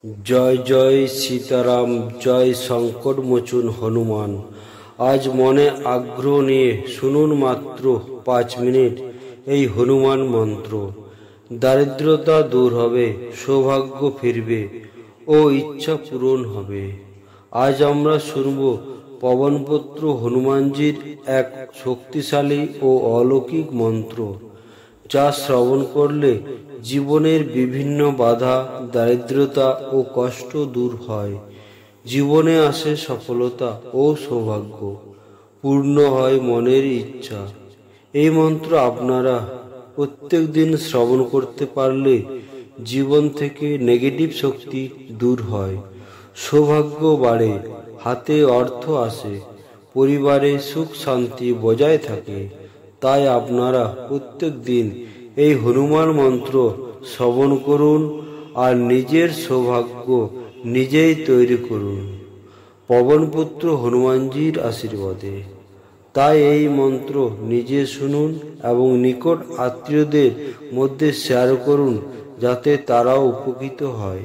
জয় জয় সীতারাম, জয় সংকটমোচন হনুমান। আজ মনে আগ্রহ নিয়ে শুনুন মাত্র 5 মিনিট এই হনুমান মন্ত্র। দারিদ্রতা দূর হবে, সৌভাগ্য ফিরবে ও ইচ্ছা পূরণ হবে। আজ আমরা শুনব পবনপুত্র হনুমানজির এক শক্তিশালী ও অলৌকিক মন্ত্র, যা শ্রবণ করলে জীবনের বিভিন্ন বাধা, দারিদ্রতা ও কষ্ট দূর হয়। জীবনে আসে সফলতা ও সৌভাগ্য, পূর্ণ হয় মনের ইচ্ছা। এই মন্ত্র আপনারা প্রত্যেক দিন শ্রবণ করতে পারলে জীবন থেকে নেগেটিভ শক্তি দূর হয়, সৌভাগ্য বাড়ে, হাতে অর্থ আসে, পরিবারে সুখ শান্তি বজায় থাকে। তাই আপনারা প্রত্যেক দিন এই হনুমান মন্ত্র শ্রবণ করুন আর নিজের সৌভাগ্য নিজেই তৈরি করুন পবনপুত্র হনুমানজির আশীর্বাদে। তাই এই মন্ত্র নিজে শুনুন এবং নিকট আত্মীয়দের মধ্যে শেয়ার করুন, যাতে তারাও উপকৃত হয়।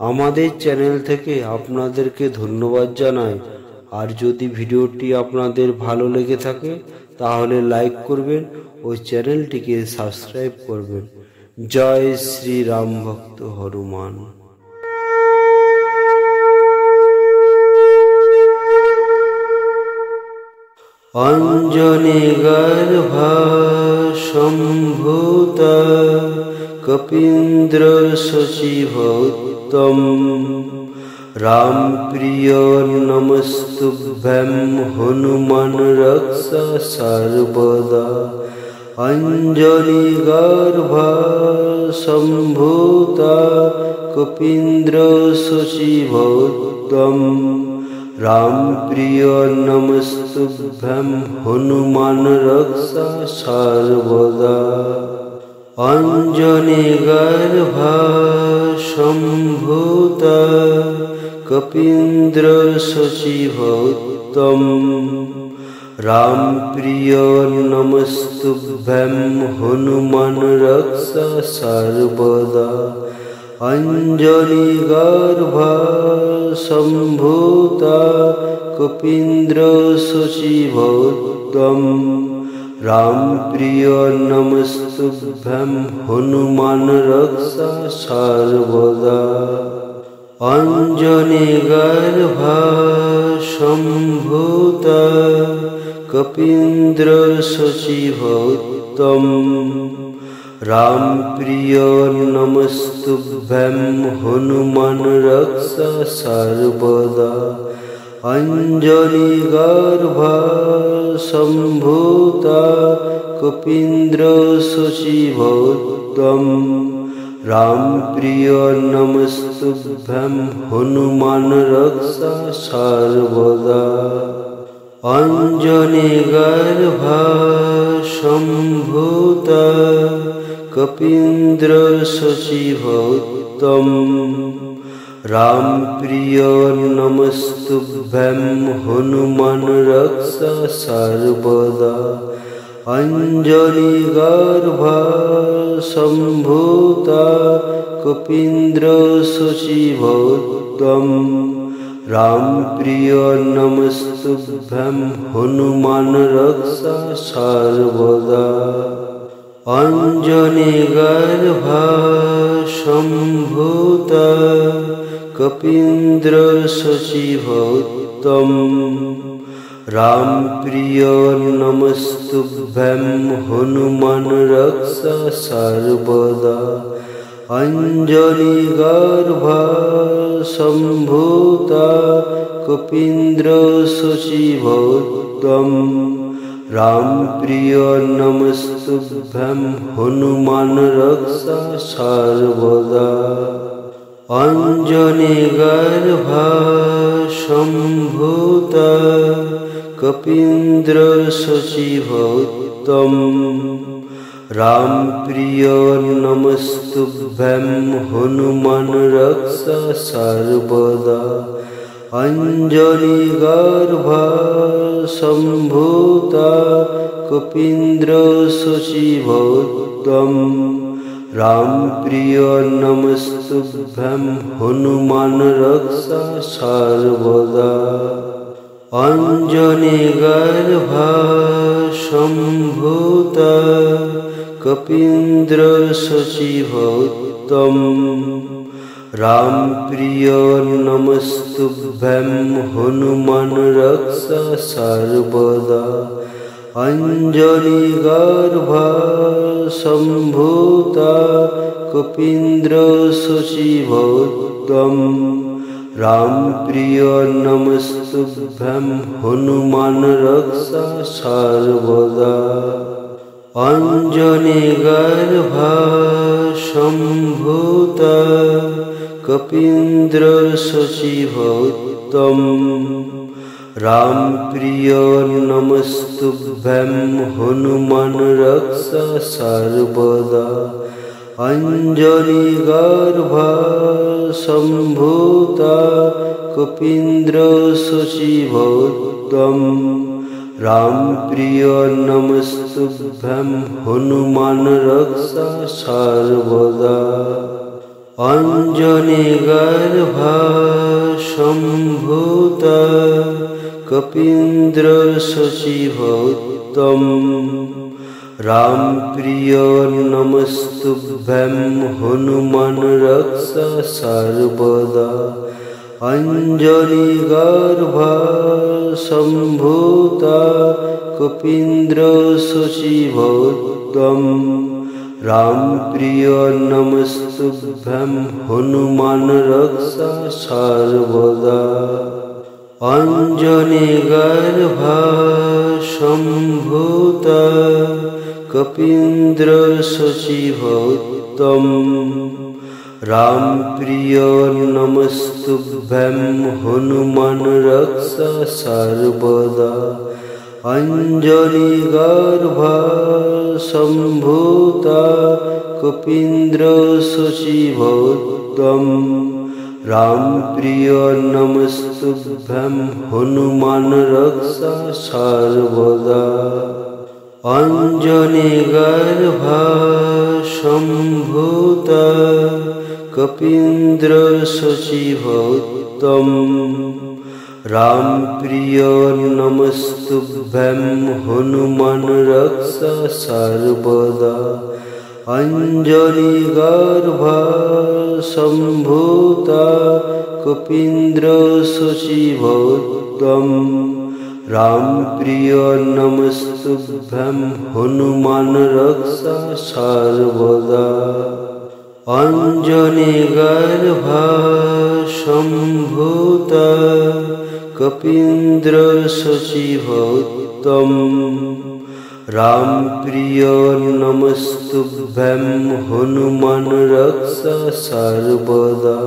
আমাদের চ্যানেল থেকে আপনাদেরকে ধন্যবাদ জানাই। আর যদি ভিডিওটি আপনাদের ভালো লেগে থাকে তাহলে লাইক করবেন ও চ্যানেলটিকে সাবস্ক্রাইব করবেন। জয় শ্রী রাম ভক্ত হনুমান। অঞ্জনি গর্ভা সম্ভূত কপীন্দ্র সচিভৌত্তম রাম প্রিয় নমস্তুভ্যং হনুমান রক্ষা সর্বদা। অঞ্জলি গর্ভা সম্ভূতা কপীন্দ্র সচিভৌত্তম রাম প্রিয় নমস্তুভ্যং হনুমান রক্ষা সর্বদা। অঞ্জনি গর্ভা সম্ভূতা কপীন্দ্র সচিভৌত্তম রাম প্রিয় নমস্তুভ্যং হনুমান রক্ষা সর্বদা। অঞ্জলি গর্ভা সম্ভূতা কপীন্দ্র সচিভৌত্তম রাম প্রিয় নমস্তুভ্যং হনুমান রক্ষা সর্বদা। অঞ্জনি গর্ভা সম্ভূতা কপীন্দ্র সচিভৌত্তম রাম প্রিয় নমস্তুভ্যং হনুমান রক্ষা সর্বদা। অঞ্জলি গর্ভা সম্ভূতা কপীন্দ্র সচিভৌত্তম রাম প্রিয় নমস্তুভ্যং হনুমান রক্ষা সর্বদা। অঞ্জনি গর্ভা সম্ভূতা কপীন্দ্র সচিভৌত্তম রাম প্রিয় নমস্তুভ্যং হনুমান রক্ষা সর্বদা। অঞ্জলি গর্ভা সম্ভূতা কপীন্দ্র সচিভৌত্তম রাম প্রিয় নমস্তুভ্যং হনুমান রক্ষা সর্বদা। অঞ্জনি গর্ভা সম্ভূতা কপীন্দ্র সচিভৌত্তম রাম প্রিয় নমস্তুভ্যং হনুমান রক্ষা সর্বদা। অঞ্জলি গর্ভা সম্ভূতা কপীন্দ্র সচিভৌত্তম রাম প্রিয় নমস্তুভ্যং হনুমান রক্ষা সর্বদা। অঞ্জনি গর্ভা সম্ভূতা কপীন্দ্র সচিভৌত্তম রাম প্রিয় নমস্তুভ্যং হনুমান রক্ষা সর্বদা। অঞ্জলি গর্ভা সম্ভূতা কপীন্দ্র সচিভৌত্তম रामप्रिय नमस्तुभ्यं हनुमान रक्षा सर्वदा अंजनीगर्भा सम्भूता कपीन्द्रशशिभौत्तम रामप्रिय नमस्तुभ्यं हनुमान रक्षा सर्वदा अंजनीगर्भा सम्भूता कपीन्द्रशशिभौत्तम रामप्रिय नमस्तुभ्यं हनुमान रक्षा सर्वदा अंजनीगर्भा सम्भूता कपीन्द्रशशिभौत्तम रामप्रिय नमस्तुभ्यं हनुमान रक्षा सर्वदा अंजनीगर्भा सम्भूता कपीन्द्रशशिभौत्तम रामप्रिय नमस्तुभ्यं हनुमान रक्षा सर्वदा अंजनीगर्भा सम्भूता कपीन्द्रशशिभौत्तम रामप्रिय नमस्तुभ्यं हनुमान रक्षा सर्वदा अंजनीगर्भा सम्भूता कपीन्द्रशशिभौत्तम रामप्रिय नमस्तुभ्यं हनुमान रक्षा सर्वदा अंजनीगर्भा सम्भूता कपीन्द्रशशिभौत्तम रामप्रिय नमस्तुभ्यं हनुमान रक्षा सर्वदा अंजनीगर्भा सम्भूता कपीन्द्रशशिभौत्तम रामप्रिय नमस्तुभ्यं हनुमान रक्षा सर्वदा अंजनीगर्भा सम्भूता कपीन्द्रशशिभौत्तम रामप्रिय नमस्तुभ्यं हनुमान रक्षा सर्वदा अंजनीगर्भा सम्भूता कपीन्द्रशशिभौत्तम रामप्रिय नमस्तुभ्यं हनुमान रक्षा सर्वदा अंजनीगर्भा सम्भूता कपीन्द्रशशिभौत्तम रामप्रिय नमस्तुभ्यं हनुमान रक्षा सर्वदा